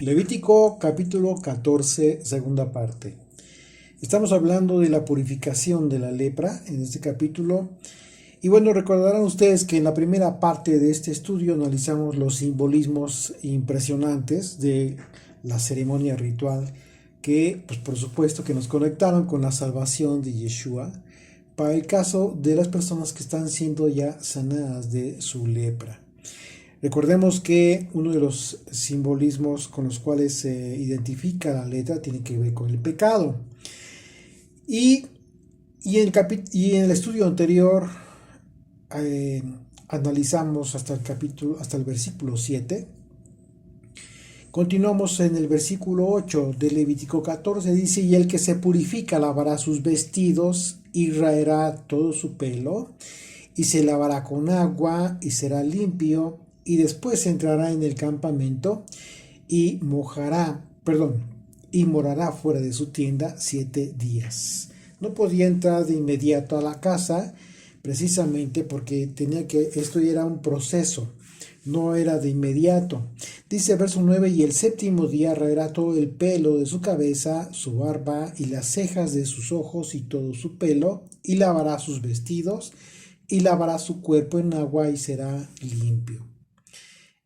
Levítico capítulo 14, segunda parte. Estamos hablando de la purificación de la lepra en este capítulo. Y bueno, recordarán ustedes que en la primera parte de este estudio analizamos los simbolismos impresionantes de la ceremonia ritual que, pues por supuesto, que nos conectaron con la salvación de Yeshua para el caso de las personas que están siendo ya sanadas de su lepra. Recordemos que uno de los simbolismos con los cuales se identifica la letra tiene que ver con el pecado. Y en el estudio anterior analizamos hasta el versículo 7. Continuamos en el versículo 8 de Levítico 14. Dice: y el que se purifica lavará sus vestidos y raerá todo su pelo y se lavará con agua y será limpio, y después entrará en el campamento y morará fuera de su tienda 7 días. No podía entrar de inmediato a la casa, precisamente porque esto era un proceso, no era de inmediato. Dice verso 9: y el séptimo día raerá todo el pelo de su cabeza, su barba y las cejas de sus ojos y todo su pelo, y lavará sus vestidos, y lavará su cuerpo en agua y será limpio.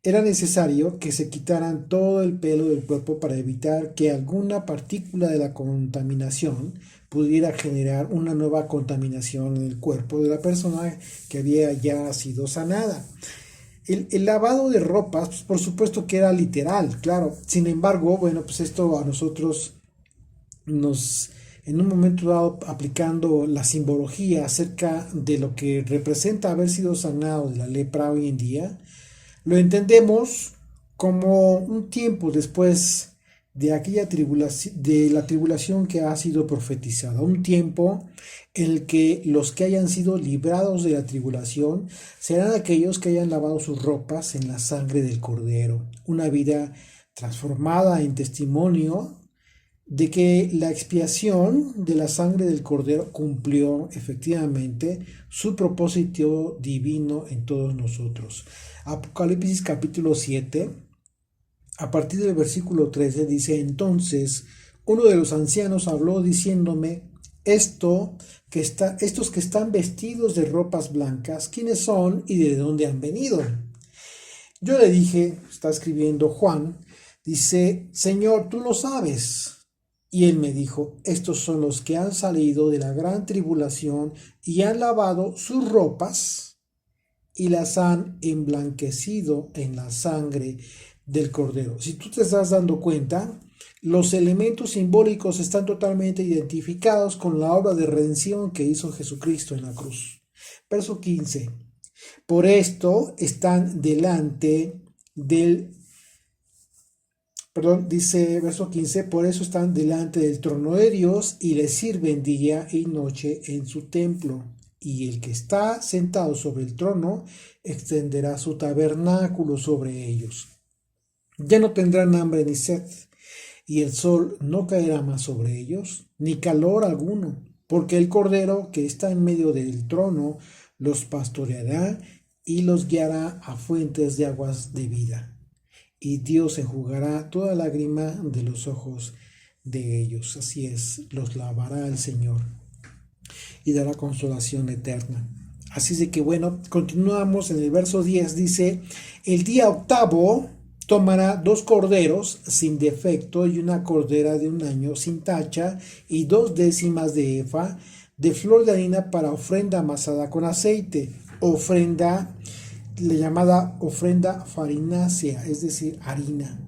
Era necesario que se quitaran todo el pelo del cuerpo para evitar que alguna partícula de la contaminación pudiera generar una nueva contaminación en el cuerpo de la persona que había ya sido sanada. El lavado de ropas, pues, por supuesto que era literal, claro. Sin embargo, bueno, pues esto a nosotros en un momento dado, aplicando la simbología acerca de lo que representa haber sido sanado de la lepra hoy en día, lo entendemos como un tiempo después de aquella de la tribulación que ha sido profetizada, un tiempo en el que los que hayan sido librados de la tribulación serán aquellos que hayan lavado sus ropas en la sangre del Cordero, una vida transformada en testimonio de que la expiación de la sangre del Cordero cumplió efectivamente su propósito divino en todos nosotros. Apocalipsis capítulo 7, a partir del versículo 13, dice: entonces uno de los ancianos habló diciéndome: estos que están vestidos de ropas blancas, ¿quiénes son y de dónde han venido? Yo le dije, está escribiendo Juan, dice: Señor, tú lo sabes. Y él me dijo: estos son los que han salido de la gran tribulación y han lavado sus ropas y las han emblanquecido en la sangre del Cordero. Si tú te estás dando cuenta, los elementos simbólicos están totalmente identificados con la obra de redención que hizo Jesucristo en la cruz. Verso 15. Por esto están dice verso 15, por eso están delante del trono de Dios y le sirven día y noche en su templo. Y el que está sentado sobre el trono extenderá su tabernáculo sobre ellos. Ya no tendrán hambre ni sed, y el sol no caerá más sobre ellos, ni calor alguno, porque el Cordero que está en medio del trono los pastoreará y los guiará a fuentes de aguas de vida. Y Dios enjugará toda lágrima de los ojos de ellos. Así es, los lavará el Señor y dará consolación eterna. Así de que bueno, continuamos en el verso 10, dice: el día octavo tomará 2 corderos sin defecto y una cordera de 1 año sin tacha y 2 décimas de efa de flor de harina para ofrenda amasada con aceite, la llamada ofrenda farinácea, es decir, harina,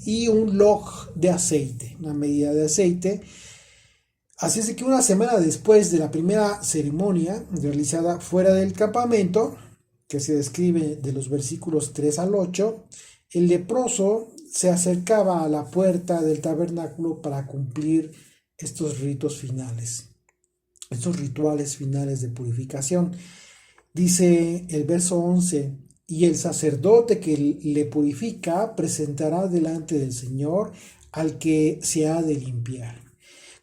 y un log de aceite, una medida de aceite. Así es que una semana después de la primera ceremonia realizada fuera del campamento, que se describe de los versículos 3 al 8, el leproso se acercaba a la puerta del tabernáculo para cumplir estos ritos finales, estos rituales finales de purificación. Dice el verso 11: y el sacerdote que le purifica presentará delante del Señor al que se ha de limpiar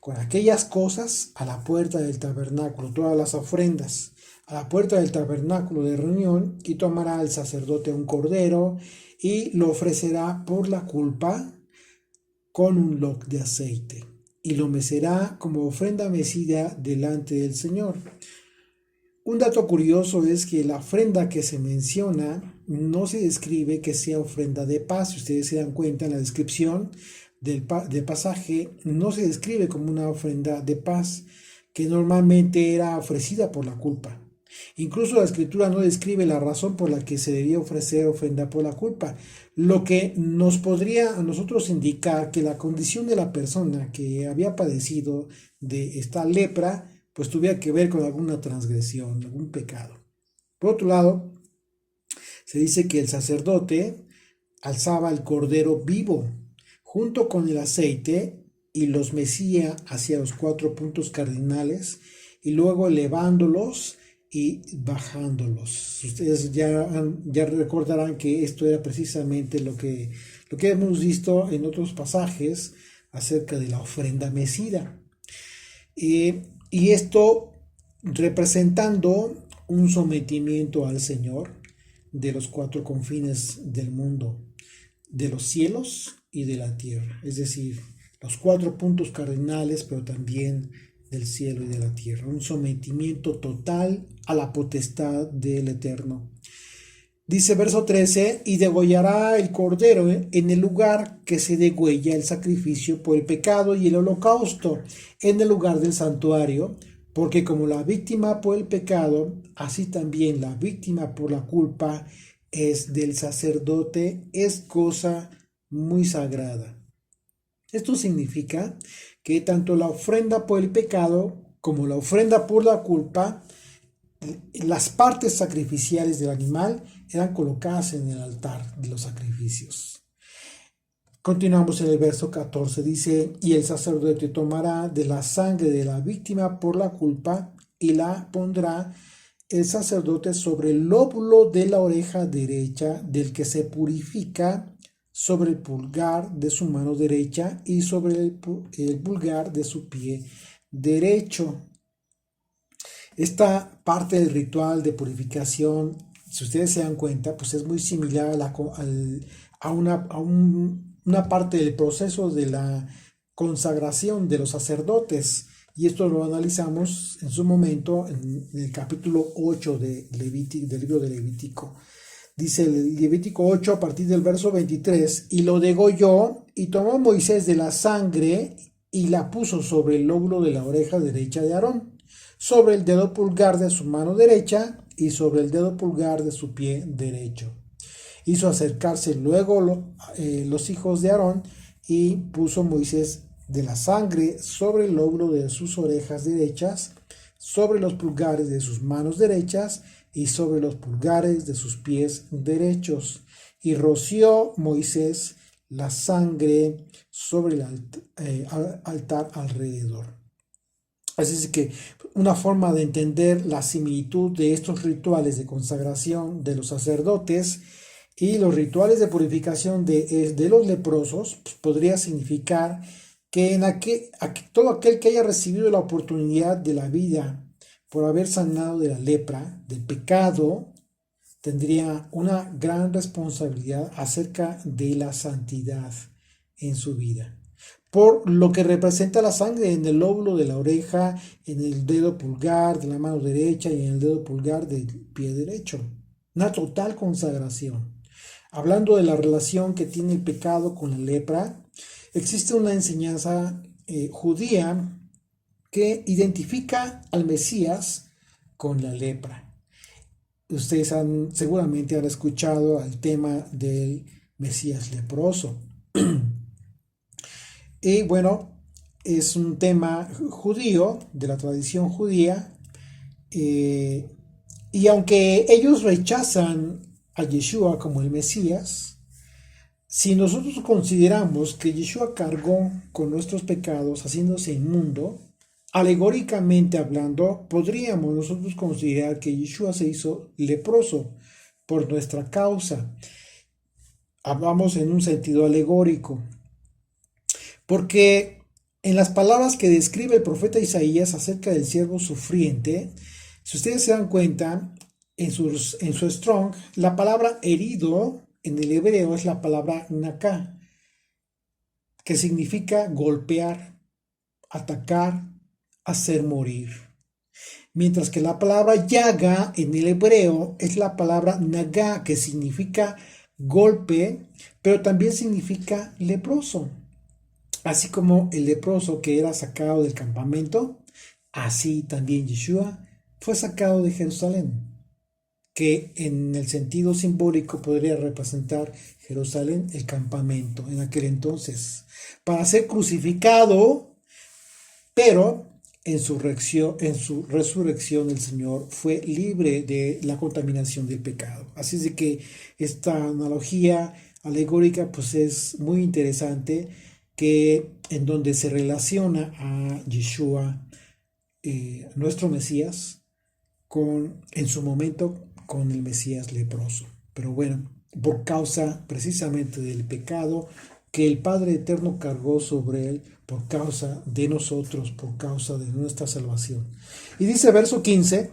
con aquellas cosas a la puerta del tabernáculo, todas las ofrendas, a la puerta del tabernáculo de reunión, y tomará el sacerdote un cordero y lo ofrecerá por la culpa con un loc de aceite, y lo mecerá como ofrenda mecida delante del Señor. Un dato curioso es que la ofrenda que se menciona no se describe que sea ofrenda de paz. Si ustedes se dan cuenta en la descripción del pasaje, no se describe como una ofrenda de paz, que normalmente era ofrecida por la culpa. Incluso la escritura no describe la razón por la que se debía ofrecer ofrenda por la culpa, lo que nos podría a nosotros indicar que la condición de la persona que había padecido de esta lepra pues tuviera que ver con alguna transgresión, algún pecado. Por otro lado, se dice que el sacerdote alzaba el cordero vivo junto con el aceite y los mecía hacia los 4 puntos cardinales y luego elevándolos y bajándolos. Ustedes ya recordarán que esto era precisamente lo que hemos visto en otros pasajes acerca de la ofrenda mecida. Y esto representando un sometimiento al Señor de los 4 confines del mundo, de los cielos y de la tierra, es decir, los 4 puntos cardinales, pero también del cielo y de la tierra, un sometimiento total a la potestad del Eterno. Dice verso 13, y degollará el cordero en el lugar que se degüella el sacrificio por el pecado y el holocausto, en el lugar del santuario, porque como la víctima por el pecado, así también la víctima por la culpa es del sacerdote, es cosa muy sagrada. Esto significa que tanto la ofrenda por el pecado como la ofrenda por la culpa, las partes sacrificiales del animal eran colocadas en el altar de los sacrificios. Continuamos en el verso 14, dice, y el sacerdote tomará de la sangre de la víctima por la culpa y la pondrá el sacerdote sobre el lóbulo de la oreja derecha del que se purifica, sobre el pulgar de su mano derecha y sobre el pulgar de su pie derecho. Esta parte del ritual de purificación, si ustedes se dan cuenta, pues es muy similar a una parte del proceso de la consagración de los sacerdotes. Y esto lo analizamos en su momento en el capítulo 8 del libro de Levítico. Dice el Levítico 8 a partir del verso 23, y lo degolló, y tomó Moisés de la sangre y la puso sobre el lóbulo de la oreja derecha de Aarón, sobre el dedo pulgar de su mano derecha y sobre el dedo pulgar de su pie derecho. Hizo acercarse luego los hijos de Aarón y puso Moisés de la sangre sobre el lóbulo de sus orejas derechas, sobre los pulgares de sus manos derechas y sobre los pulgares de sus pies derechos. Y roció Moisés la sangre sobre el altar alrededor. Así es que una forma de entender la similitud de estos rituales de consagración de los sacerdotes y los rituales de purificación de los leprosos pues podría significar que todo aquel que haya recibido la oportunidad de la vida por haber sanado de la lepra, del pecado, tendría una gran responsabilidad acerca de la santidad en su vida. Por lo que representa la sangre en el lóbulo de la oreja, en el dedo pulgar de la mano derecha y en el dedo pulgar del pie derecho. Una total consagración. Hablando de la relación que tiene el pecado con la lepra, existe una enseñanza judía que identifica al Mesías con la lepra. Ustedes seguramente han escuchado el tema del Mesías leproso. Y bueno, es un tema judío, de la tradición judía, y aunque ellos rechazan a Yeshua como el Mesías, si nosotros consideramos que Yeshua cargó con nuestros pecados haciéndose inmundo, alegóricamente hablando, podríamos nosotros considerar que Yeshua se hizo leproso por nuestra causa. Hablamos en un sentido alegórico, porque en las palabras que describe el profeta Isaías acerca del siervo sufriente, si ustedes se dan cuenta, en su Strong, la palabra herido en el hebreo es la palabra naká, que significa golpear, atacar, hacer morir. Mientras que la palabra llaga en el hebreo es la palabra nagá, que significa golpe, pero también significa leproso. Así como el leproso que era sacado del campamento, así también Yeshua fue sacado de Jerusalén, que en el sentido simbólico podría representar Jerusalén, el campamento en aquel entonces, para ser crucificado, pero en su resurrección el Señor fue libre de la contaminación del pecado. Así es de que esta analogía alegórica pues es muy interesante, que en donde se relaciona a Yeshua, nuestro Mesías, en su momento con el Mesías leproso. Pero bueno, por causa precisamente del pecado que el Padre Eterno cargó sobre él, por causa de nosotros, por causa de nuestra salvación. Y dice verso 15,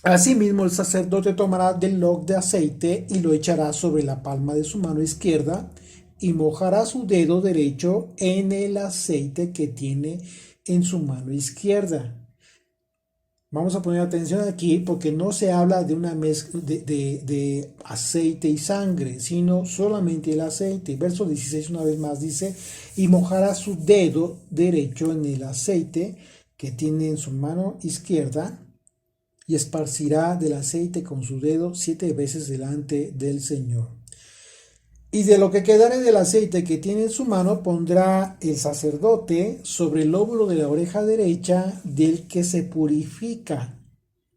asimismo el sacerdote tomará del log de aceite y lo echará sobre la palma de su mano izquierda y mojará su dedo derecho en el aceite que tiene en su mano izquierda. Vamos a poner atención aquí porque no se habla de una mezcla de aceite y sangre, sino solamente el aceite. Verso 16 una vez más dice, y mojará su dedo derecho en el aceite que tiene en su mano izquierda y esparcirá del aceite con su dedo 7 veces delante del Señor. Y de lo que quedare del aceite que tiene en su mano pondrá el sacerdote sobre el lóbulo de la oreja derecha del que se purifica,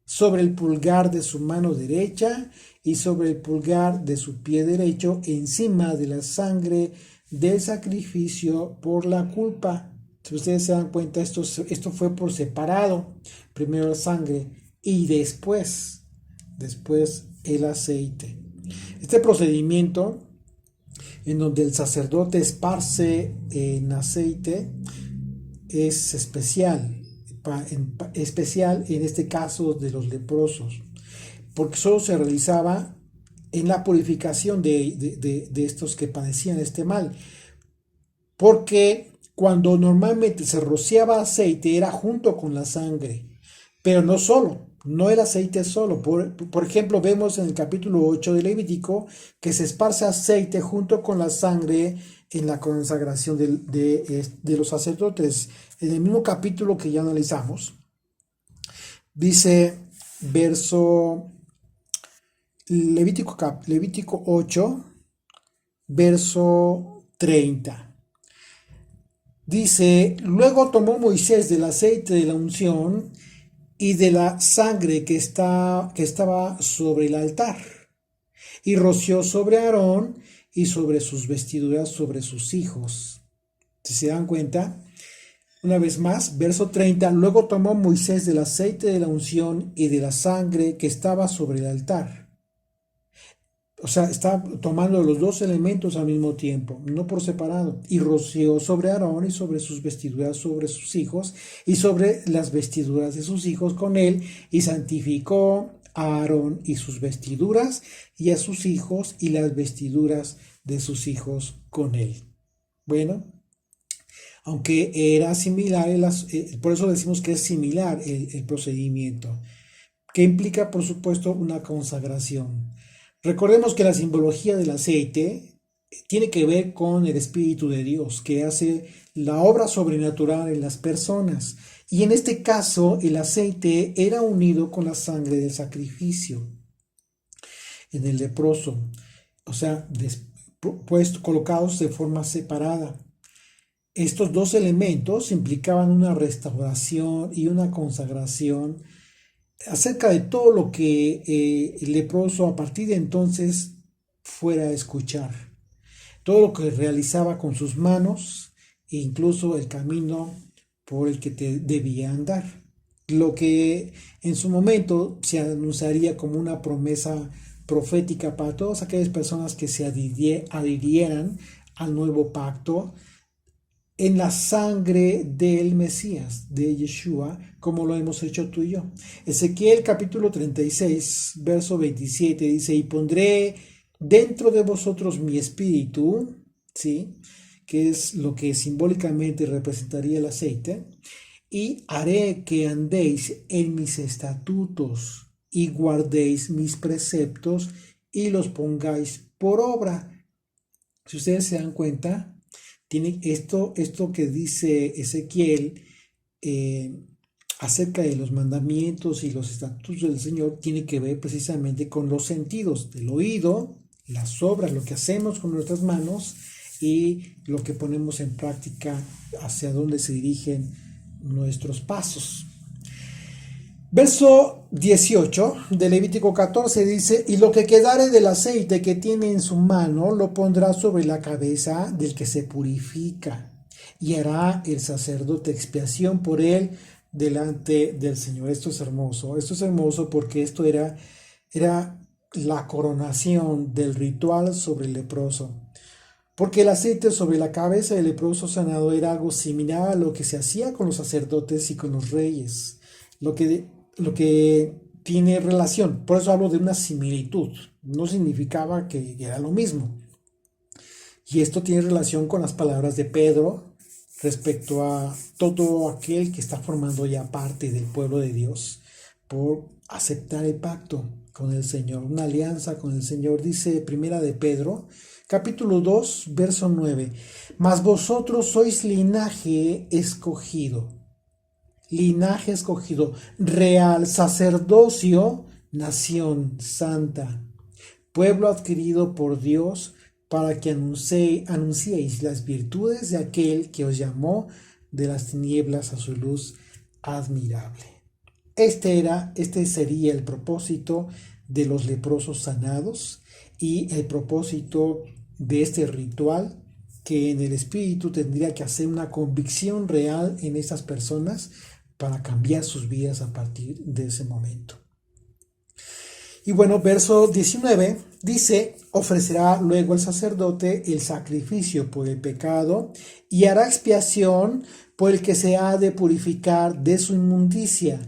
sobre el pulgar de su mano derecha y sobre el pulgar de su pie derecho, encima de la sangre del sacrificio por la culpa. Si ustedes se dan cuenta, esto fue por separado. Primero la sangre y después el aceite. Este procedimiento en donde el sacerdote esparce en aceite es especial en este caso de los leprosos, porque solo se realizaba en la purificación de estos que padecían este mal, porque cuando normalmente se rociaba aceite era junto con la sangre, pero no solo. No el aceite solo. Por ejemplo, vemos en el capítulo 8 de Levítico que se esparce aceite junto con la sangre en la consagración de los sacerdotes. En el mismo capítulo que ya analizamos, dice Levítico 8, verso 30. Dice, luego tomó Moisés del aceite de la unción y de la sangre que estaba sobre el altar, y roció sobre Aarón y sobre sus vestiduras, sobre sus hijos. Si se dan cuenta, una vez más, verso 30, luego tomó Moisés del aceite de la unción y de la sangre que estaba sobre el altar. O sea, está tomando los dos elementos al mismo tiempo, no por separado. Y roció sobre Aarón y sobre sus vestiduras, sobre sus hijos, y sobre las vestiduras de sus hijos con él, y santificó a Aarón y sus vestiduras, y a sus hijos y las vestiduras de sus hijos con él. Bueno, aunque era similar, por eso decimos que es similar el procedimiento, que implica, por supuesto, una consagración. Recordemos que la simbología del aceite tiene que ver con el Espíritu de Dios, que hace la obra sobrenatural en las personas. Y en este caso, el aceite era unido con la sangre del sacrificio en el leproso, o sea, colocados de forma separada. Estos dos elementos implicaban una restauración y una consagración acerca de todo lo que el leproso a partir de entonces fuera a escuchar, todo lo que realizaba con sus manos e incluso el camino por el que debía andar, lo que en su momento se anunciaría como una promesa profética para todas aquellas personas que se adhirieran al nuevo pacto en la sangre del Mesías, de Yeshua, como lo hemos hecho tú y yo. Ezequiel capítulo 36, verso 27 dice, y pondré dentro de vosotros mi espíritu, ¿sí?, que es lo que simbólicamente representaría el aceite, y haré que andéis en mis estatutos y guardéis mis preceptos y los pongáis por obra. Si ustedes se dan cuenta, tiene esto que dice Ezequiel acerca de los mandamientos y los estatutos del Señor, tiene que ver precisamente con los sentidos del oído, las obras, lo que hacemos con nuestras manos y lo que ponemos en práctica, hacia dónde se dirigen nuestros pasos. Verso 18 de Levítico 14 dice: y lo que quedare del aceite que tiene en su mano lo pondrá sobre la cabeza del que se purifica, y hará el sacerdote expiación por él delante del Señor. Esto es hermoso porque esto era la coronación del ritual sobre el leproso. Porque el aceite sobre la cabeza del leproso sanado era algo similar a lo que se hacía con los sacerdotes y con los reyes. Lo que tiene relación, por eso hablo de una similitud, no significaba que era lo mismo. Y esto tiene relación con las palabras de Pedro respecto a todo aquel que está formando ya parte del pueblo de Dios por aceptar el pacto con el Señor, una alianza con el Señor. Dice Primera de Pedro, capítulo 2, verso 9: mas vosotros sois linaje escogido, real sacerdocio, nación santa, pueblo adquirido por Dios, para que anunciéis las virtudes de aquel que os llamó de las tinieblas a su luz admirable. Este sería el propósito de los leprosos sanados y el propósito de este ritual, que en el espíritu tendría que hacer una convicción real en estas personas para cambiar sus vidas a partir de ese momento. Y bueno, verso 19 dice: ofrecerá luego el sacerdote el sacrificio por el pecado y hará expiación por el que se ha de purificar de su inmundicia.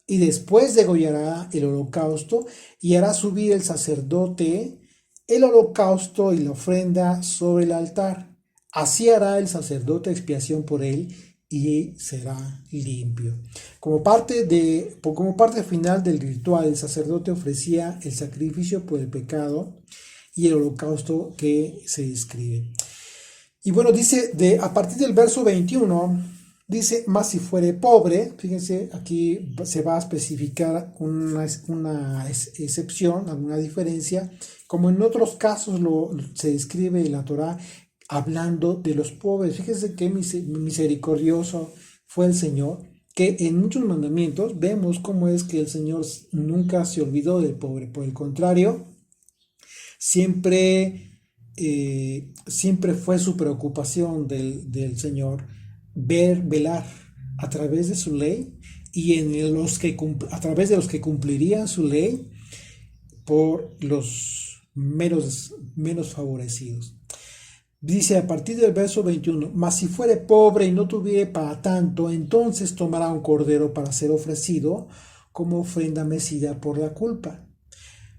Y después degollará el holocausto y hará subir el sacerdote el holocausto y la ofrenda sobre el altar. Así hará el sacerdote expiación por él y será limpio. Como parte final del ritual, el sacerdote ofrecía el sacrificio por el pecado y el holocausto que se describe. Y bueno, dice, a partir del verso 21, dice: mas si fuere pobre, fíjense, aquí se va a especificar una excepción, alguna diferencia, como en otros casos se describe en la Torá, hablando de los pobres. Fíjense qué misericordioso fue el Señor, que en muchos mandamientos vemos cómo es que el Señor nunca se olvidó del pobre. Por el contrario, siempre fue su preocupación del Señor velar a través de su ley y a través de los que cumplirían su ley por los menos favorecidos. Dice a partir del verso 21: mas si fuere pobre y no tuviere para tanto, entonces tomará un cordero para ser ofrecido como ofrenda mecida por la culpa,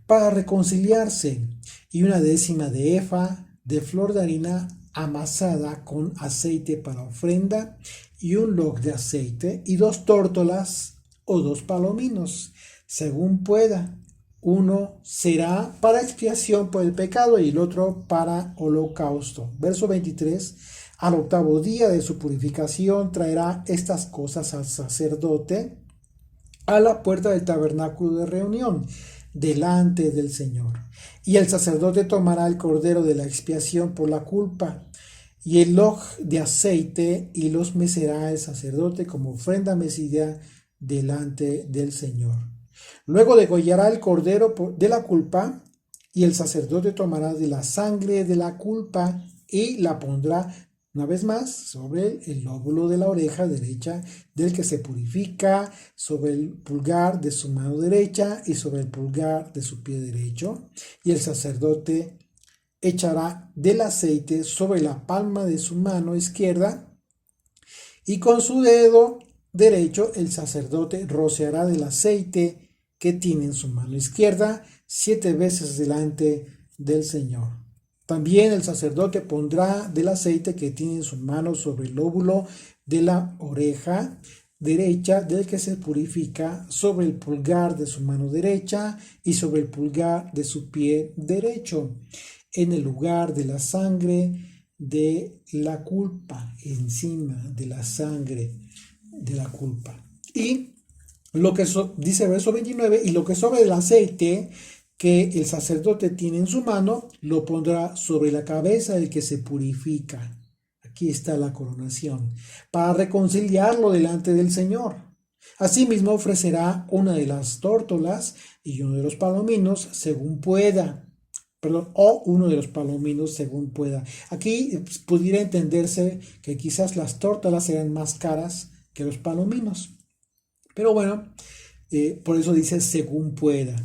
para reconciliarse, y una décima de efa de flor de harina amasada con aceite para ofrenda, y un log de aceite, y 2 tórtolas o 2 palominos, según pueda. Uno será para expiación por el pecado y el otro para holocausto. Verso 23: al 8º día de su purificación traerá estas cosas al sacerdote a la puerta del tabernáculo de reunión, delante del Señor. Y el sacerdote tomará el cordero de la expiación por la culpa y el log de aceite, y los mecerá el sacerdote como ofrenda mecida delante del Señor. Luego degollará el cordero de la culpa, y el sacerdote tomará de la sangre de la culpa y la pondrá una vez más sobre el lóbulo de la oreja derecha del que se purifica, sobre el pulgar de su mano derecha y sobre el pulgar de su pie derecho. Y el sacerdote echará del aceite sobre la palma de su mano izquierda, y con su dedo derecho el sacerdote rociará del aceite que tiene en su mano izquierda 7 veces delante del Señor. También el sacerdote pondrá del aceite que tiene en su mano sobre el lóbulo de la oreja derecha del que se purifica, sobre el pulgar de su mano derecha y sobre el pulgar de su pie derecho, en el lugar de la sangre de la culpa, encima de la sangre de la culpa. Y lo que dice el verso 29, y lo que sobre el aceite que el sacerdote tiene en su mano, lo pondrá sobre la cabeza del que se purifica. Aquí está la coronación, para reconciliarlo delante del Señor. Asimismo ofrecerá una de las tórtolas y uno de los palominos según pueda. Perdón, o uno de los palominos según pueda. Aquí pudiera entenderse que quizás las tórtolas eran más caras que los palominos. Pero bueno, por eso dice según pueda.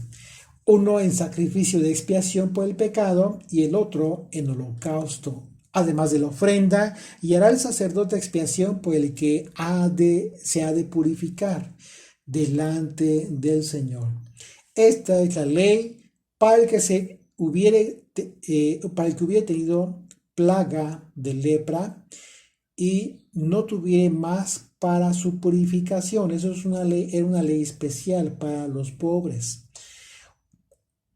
Uno en sacrificio de expiación por el pecado y el otro en holocausto, además de la ofrenda, y hará el sacerdote expiación por el que se ha de purificar delante del Señor. Esta es la ley para el que para el que hubiere tenido plaga de lepra y no tuviere más para su purificación. Eso es era una ley especial para los pobres.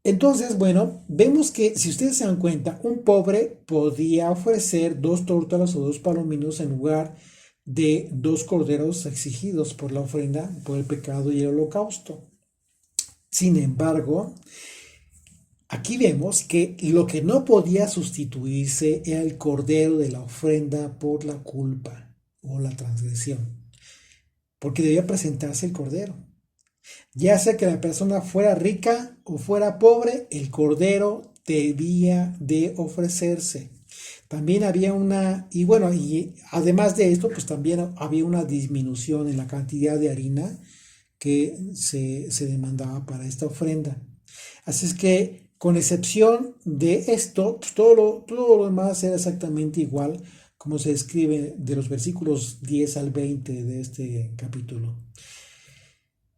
Entonces, bueno, vemos que si ustedes se dan cuenta, un pobre podía ofrecer 2 tórtolas o 2 palominos en lugar de 2 corderos exigidos por la ofrenda, por el pecado y el holocausto. Sin embargo, aquí vemos que lo que no podía sustituirse era el cordero de la ofrenda por la culpa o la transgresión, porque debía presentarse el cordero. Ya sea que la persona fuera rica o fuera pobre, el cordero debía de ofrecerse. También había y además de esto, pues también había una disminución en la cantidad de harina que se demandaba para esta ofrenda. Así es que, con excepción de esto, pues todo lo demás era exactamente igual como se describe de los versículos 10 al 20 de este capítulo.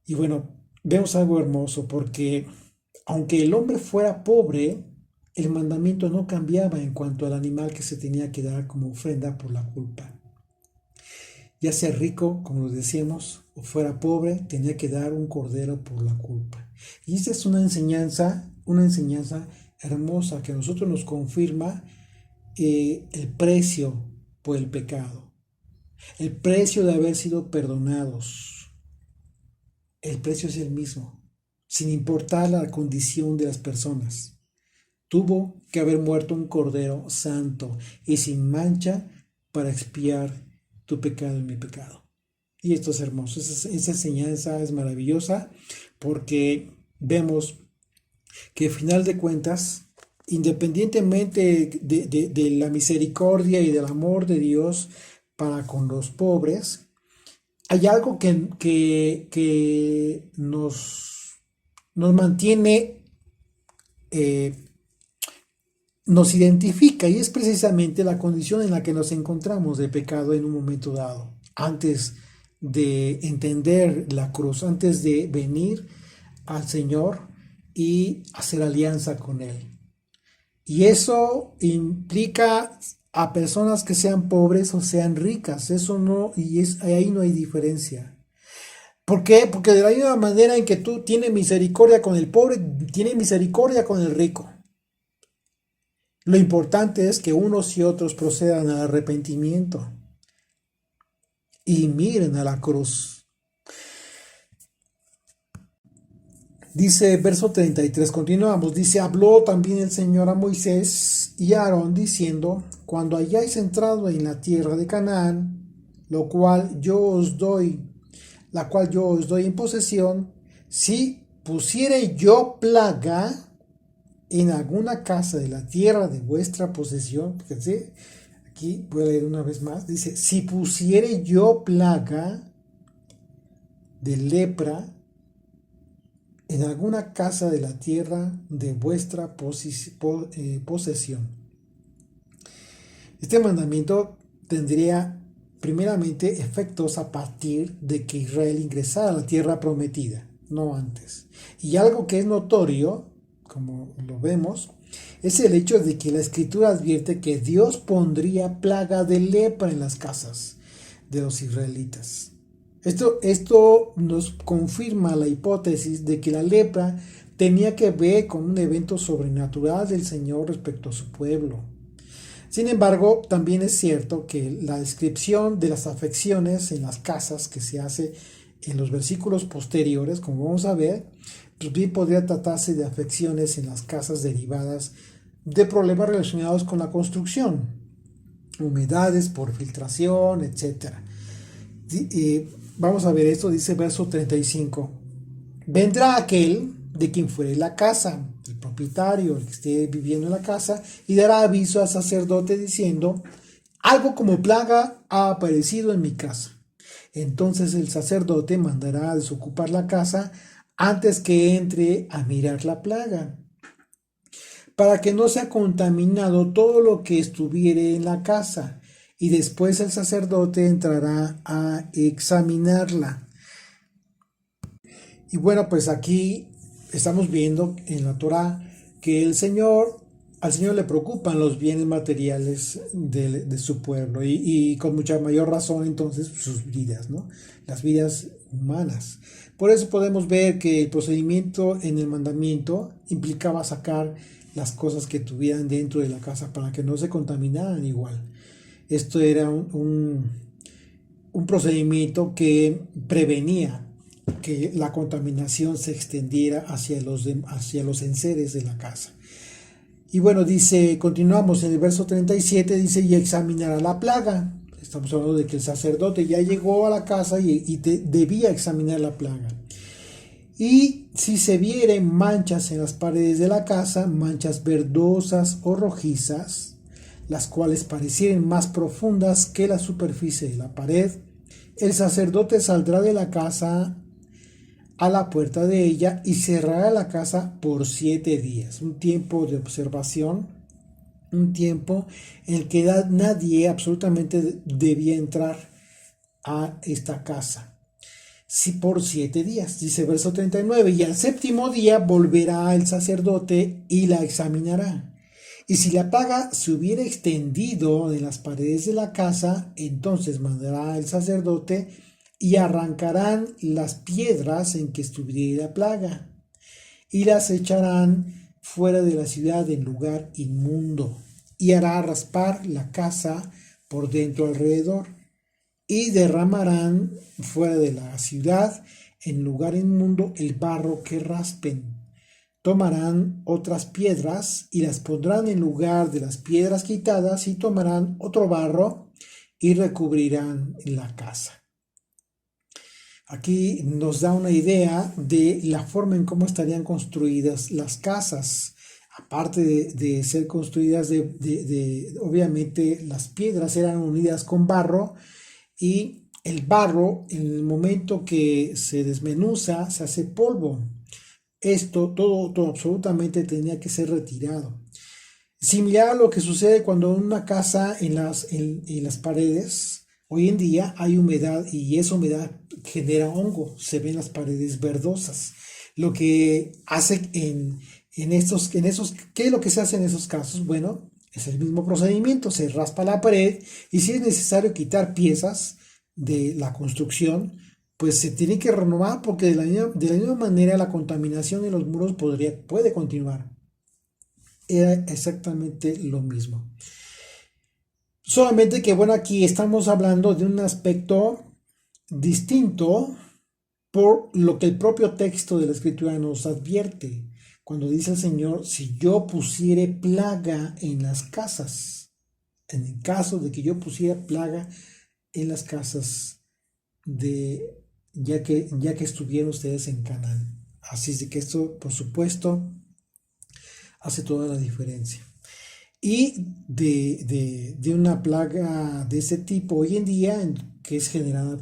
Y bueno, vemos algo hermoso porque aunque el hombre fuera pobre, el mandamiento no cambiaba en cuanto al animal que se tenía que dar como ofrenda por la culpa. Ya sea rico, como decíamos, o fuera pobre, tenía que dar un cordero por la culpa. Y esta es una enseñanza hermosa que a nosotros nos confirma el precio por el pecado, el precio de haber sido perdonados. El precio es el mismo, sin importar la condición de las personas. Tuvo que haber muerto un cordero santo y sin mancha para expiar tu pecado y mi pecado. Y esto es hermoso, esa enseñanza es maravillosa porque vemos que al final de cuentas, independientemente de la misericordia y del amor de Dios para con los pobres, hay algo que nos mantiene, nos identifica, y es precisamente la condición en la que nos encontramos de pecado en un momento dado, antes de entender la cruz, antes de venir al Señor y hacer alianza con Él. Y eso implica a personas que sean pobres o sean ricas, eso no, ahí no hay diferencia. ¿Por qué? Porque de la misma manera en que tú tienes misericordia con el pobre, tienes misericordia con el rico. Lo importante es que unos y otros procedan al arrepentimiento y miren a la cruz. Dice verso 33, continuamos, dice, habló también el Señor a Moisés y a Aarón diciendo, cuando hayáis entrado en la tierra de Canaán, la cual yo os doy en posesión, si pusiere yo plaga en alguna casa de la tierra de vuestra posesión, fíjense, aquí voy a leer una vez más, dice, si pusiere yo plaga de lepra en alguna casa de la tierra de vuestra posesión. Este mandamiento tendría primeramente efectos a partir de que Israel ingresara a la tierra prometida, no antes. Y algo que es notorio, como lo vemos, Es el hecho de que la escritura advierte que Dios pondría plaga de lepra en las casas de los israelitas. Esto nos confirma la hipótesis de que la lepra tenía que ver con un evento sobrenatural del Señor respecto a su pueblo. Sin embargo, también es cierto que la descripción de las afecciones en las casas que se hace en los versículos posteriores, como vamos a ver, pues bien podría tratarse de afecciones en las casas derivadas de problemas relacionados con la construcción, humedades por filtración, etc. Vamos a ver esto, dice verso 35. Vendrá aquel de quien fuere la casa, el propietario, el que esté viviendo en la casa, y dará aviso al sacerdote diciendo, algo como plaga ha aparecido en mi casa. Entonces el sacerdote mandará a desocupar la casa antes que entre a mirar la plaga, para que no sea contaminado todo lo que estuviere en la casa, y después el sacerdote entrará a examinarla. Y bueno, pues aquí estamos viendo en la Torá que al Señor le preocupan los bienes materiales de su pueblo y con mucha mayor razón entonces sus vidas, ¿no? Las vidas humanas. Por eso podemos ver que el procedimiento en el mandamiento implicaba sacar las cosas que tuvieran dentro de la casa para que no se contaminaran igual. Esto era un procedimiento que prevenía que la contaminación se extendiera hacia los enseres de la casa. Y bueno, dice, continuamos en el verso 37, dice, y examinará la plaga. Estamos hablando de que el sacerdote ya llegó a la casa y debía examinar la plaga. Y si se vieren manchas en las paredes de la casa, manchas verdosas o rojizas, las cuales parecieren más profundas que la superficie de la pared, el sacerdote saldrá de la casa a la puerta de ella y cerrará la casa por 7 días, un tiempo de observación, un tiempo en el que nadie absolutamente debía entrar a esta casa. Si por 7 días, dice verso 39, y al séptimo día volverá el sacerdote y la examinará. Y si la plaga se hubiera extendido en las paredes de la casa, entonces mandará el sacerdote y arrancarán las piedras en que estuviera la plaga y las echarán fuera de la ciudad en lugar inmundo y hará raspar la casa por dentro alrededor y derramarán fuera de la ciudad en lugar inmundo el barro que raspen. Tomarán otras piedras y las pondrán en lugar de las piedras quitadas y tomarán otro barro y recubrirán la casa. Aquí nos da una idea de la forma en cómo estarían construidas las casas. Aparte de ser construidas obviamente las piedras eran unidas con barro y el barro en el momento que se desmenuza se hace polvo. Esto todo absolutamente tenía que ser retirado. Similar a lo que sucede cuando en una casa en las paredes, hoy en día hay humedad y esa humedad genera hongo, se ven las paredes verdosas. Lo que hace ¿qué es lo que se hace en esos casos? Bueno, es el mismo procedimiento, se raspa la pared y si es necesario quitar piezas de la construcción, pues se tiene que renovar porque de la misma manera la contaminación en los muros puede continuar. Era exactamente lo mismo. Solamente que, bueno, aquí estamos hablando de un aspecto distinto por lo que el propio texto de la Escritura nos advierte. Cuando dice el Señor, si yo pusiere plaga en las casas, en el caso de que yo pusiera plaga en las casas ya que estuvieron ustedes en Canaán. Así es de que esto, por supuesto, hace toda la diferencia. Y de una plaga de ese tipo hoy en día, que es generada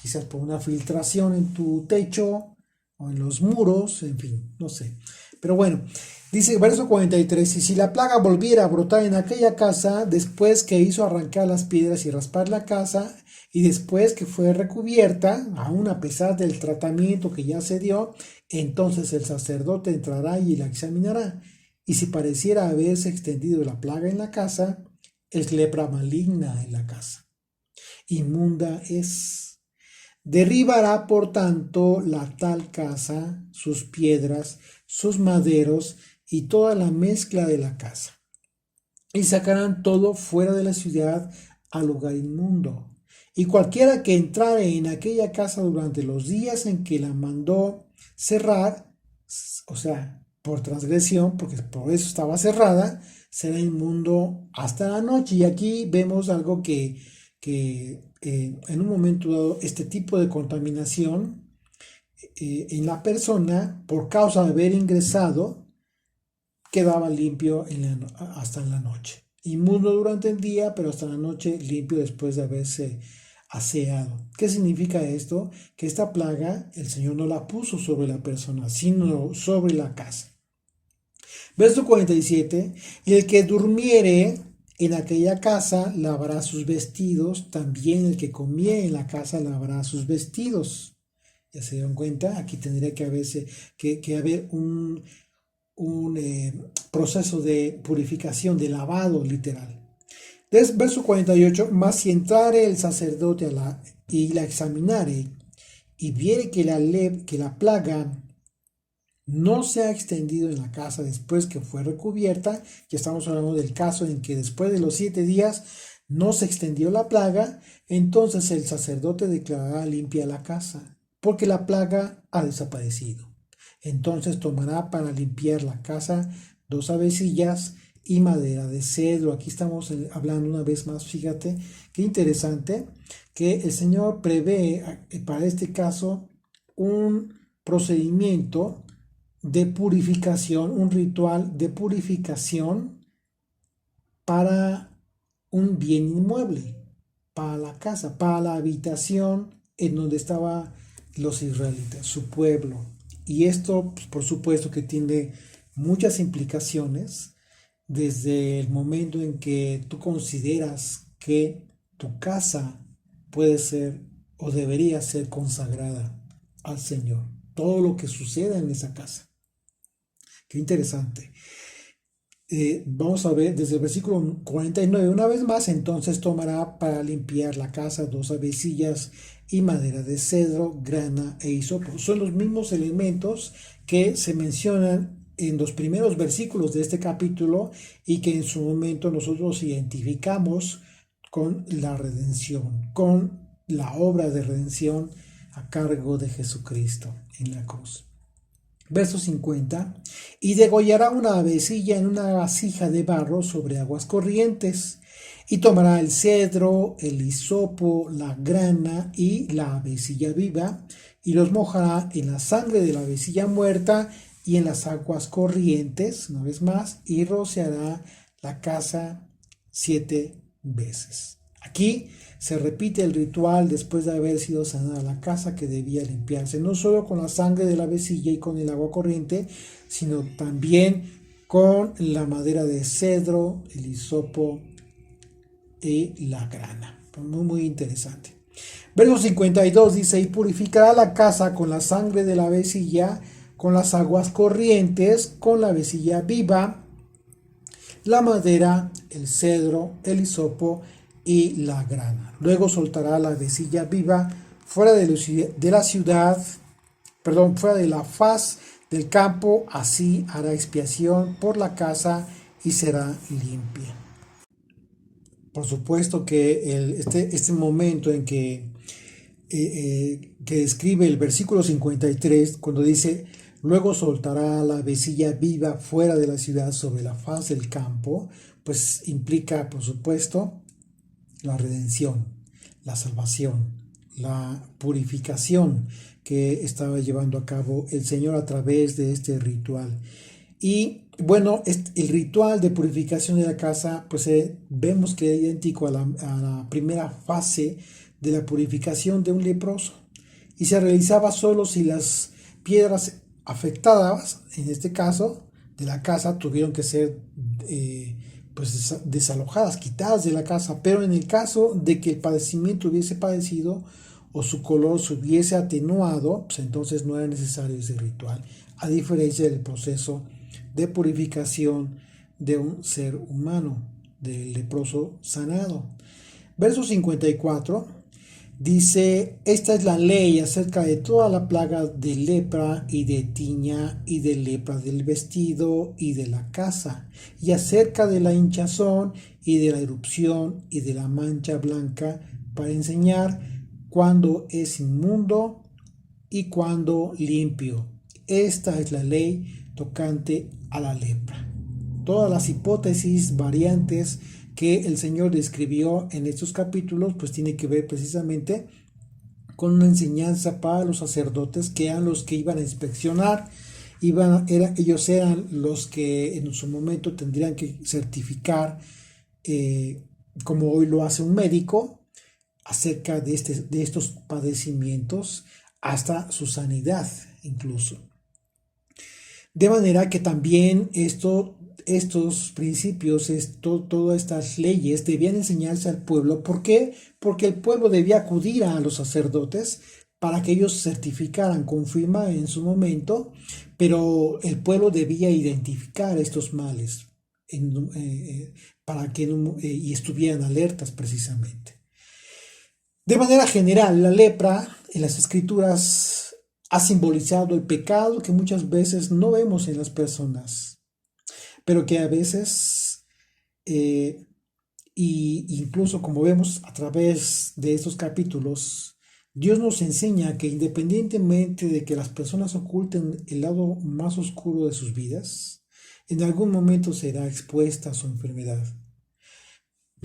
quizás por una filtración en tu techo o en los muros, en fin, no sé. Pero bueno, dice verso 43, y si la plaga volviera a brotar en aquella casa, después que hizo arrancar las piedras y raspar la casa, y después que fue recubierta, aún a pesar del tratamiento que ya se dio, entonces el sacerdote entrará y la examinará. y si pareciera haberse extendido la plaga en la casa, es lepra maligna en la casa. Inmunda es. Derribará, por tanto, la tal casa, sus piedras, sus maderos y toda la mezcla de la casa. Y sacarán todo fuera de la ciudad al lugar inmundo. Y cualquiera que entrare en aquella casa durante los días en que la mandó cerrar, o sea, por transgresión, porque por eso estaba cerrada, será inmundo hasta la noche. Y aquí vemos algo que en un momento dado, este tipo de contaminación en la persona, por causa de haber ingresado, quedaba limpio hasta en la noche. Inmundo durante el día, pero hasta la noche limpio después de haberse aseado. ¿Qué significa esto? Que esta plaga el Señor no la puso sobre la persona, sino sobre la casa. Verso 47, y el que durmiere en aquella casa lavará sus vestidos, también el que comiere en la casa lavará sus vestidos. ¿Ya se dieron cuenta? Aquí tendría que haber un proceso de purificación, de lavado literal. Verso 48, mas si entrare el sacerdote y la examinare y viere que la plaga no se ha extendido en la casa después que fue recubierta, ya estamos hablando del caso en que después de los 7 días no se extendió la plaga, entonces el sacerdote declarará limpia la casa, porque la plaga ha desaparecido. Entonces tomará para limpiar la casa 2 avecillas y madera de cedro. Aquí estamos hablando una vez más, fíjate, qué interesante, que el Señor prevé para este caso un procedimiento de purificación, un ritual de purificación para un bien inmueble, para la casa, para la habitación en donde estaban los israelitas, su pueblo. Y esto, pues, por supuesto que tiene muchas implicaciones desde el momento en que tú consideras que tu casa puede ser o debería ser consagrada al Señor. Todo lo que suceda en esa casa. Qué interesante. Vamos a ver desde el versículo 49, una vez más, entonces tomará para limpiar la casa 2 avecillas y madera de cedro, grana e hisopo. Son los mismos elementos que se mencionan en los primeros versículos de este capítulo y que en su momento nosotros identificamos con la redención, con la obra de redención a cargo de Jesucristo en la cruz. Verso 50, y degollará una avecilla en una vasija de barro sobre aguas corrientes, y tomará el cedro, el hisopo, la grana y la avecilla viva, y los mojará en la sangre de la avecilla muerta y en las aguas corrientes, una vez más, y rociará la casa 7 veces. Aquí se repite el ritual después de haber sido sanada la casa que debía limpiarse, no solo con la sangre de la avecilla y con el agua corriente, sino también con la madera de cedro, el hisopo y la grana. Muy, muy interesante. Verso 52 dice, y purificará la casa con la sangre de la avecilla, con las aguas corrientes, con la avecilla viva, la madera, el cedro, el hisopo y la grana. Luego soltará la avecilla viva fuera de la ciudad, fuera de la faz del campo, así hará expiación por la casa y será limpia. Por supuesto que este momento en que describe el versículo 53, cuando dice, luego soltará la avecilla viva fuera de la ciudad sobre la faz del campo, pues implica, por supuesto, la redención, la salvación, la purificación que estaba llevando a cabo el Señor a través de este ritual. Y bueno, el ritual de purificación de la casa, pues vemos que es idéntico a la primera fase de la purificación de un leproso. Y se realizaba solo si las piedras afectadas, en este caso, de la casa, tuvieron que ser pues desalojadas, quitadas de la casa, pero en el caso de que el padecimiento hubiese padecido o su color se hubiese atenuado, pues entonces no era necesario ese ritual, a diferencia del proceso de purificación de un ser humano, del leproso sanado. Verso 54 dice: esta es la ley acerca de toda la plaga de lepra y de tiña y de lepra del vestido y de la casa, y acerca de la hinchazón y de la erupción y de la mancha blanca, para enseñar cuándo es inmundo y cuándo limpio. Esta es la ley tocante a la lepra. Todas las hipótesis, variantes que el Señor describió en estos capítulos, pues tiene que ver precisamente con una enseñanza para los sacerdotes, que eran los que iban a inspeccionar, ellos eran los que en su momento tendrían que certificar, como hoy lo hace un médico, acerca de estos padecimientos hasta su sanidad incluso. De manera que también estos principios, todas estas leyes debían enseñarse al pueblo. ¿Por qué? Porque el pueblo debía acudir a los sacerdotes para que ellos certificaran con firma en su momento, pero el pueblo debía identificar estos males para que y estuvieran alertas precisamente. De manera general, la lepra en las escrituras ha simbolizado el pecado que muchas veces no vemos en las personas, pero que a veces, y incluso como vemos a través de estos capítulos, Dios nos enseña que independientemente de que las personas oculten el lado más oscuro de sus vidas, en algún momento será expuesta a su enfermedad,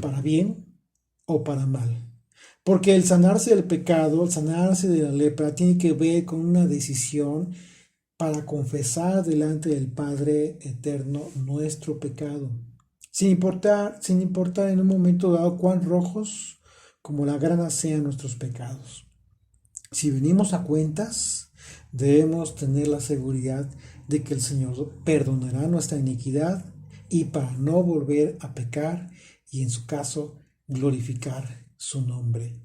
para bien o para mal. Porque el sanarse del pecado, el sanarse de la lepra, tiene que ver con una decisión para confesar delante del Padre eterno nuestro pecado, sin importar en un momento dado cuán rojos como la grana sean nuestros pecados. Si venimos a cuentas, debemos tener la seguridad de que el Señor perdonará nuestra iniquidad, y para no volver a pecar y, en su caso, glorificar su nombre.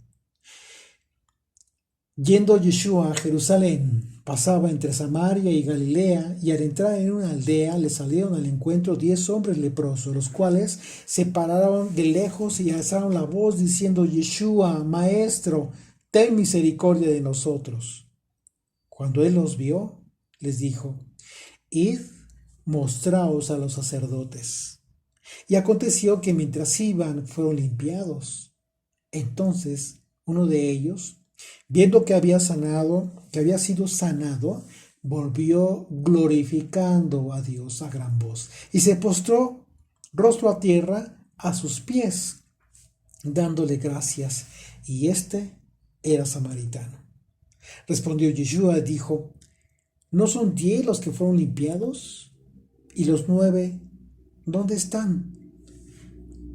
Yendo Yeshua a Jerusalén, pasaba entre Samaria y Galilea, y al entrar en una aldea le salieron al encuentro 10 hombres leprosos, los cuales se pararon de lejos y alzaron la voz diciendo: Yeshua, Maestro, ten misericordia de nosotros. Cuando él los vio, les dijo: id, mostraos a los sacerdotes. Y aconteció que mientras iban, fueron limpiados. Entonces uno de ellos, viendo que había sido sanado, volvió glorificando a Dios a gran voz, y se postró rostro a tierra a sus pies, dándole gracias. Y este era samaritano. Respondió Yeshua y dijo: ¿no son 10 los que fueron limpiados? ¿Y los 9 dónde están?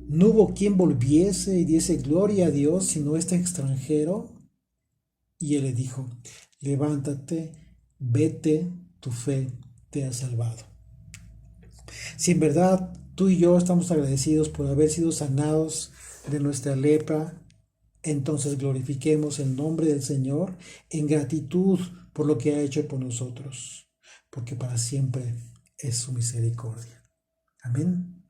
¿No hubo quien volviese y diese gloria a Dios sino este extranjero? Y él le dijo: levántate, vete, tu fe te ha salvado. Si en verdad tú y yo estamos agradecidos por haber sido sanados de nuestra lepra, entonces glorifiquemos el nombre del Señor en gratitud por lo que ha hecho por nosotros, porque para siempre es su misericordia. Amén.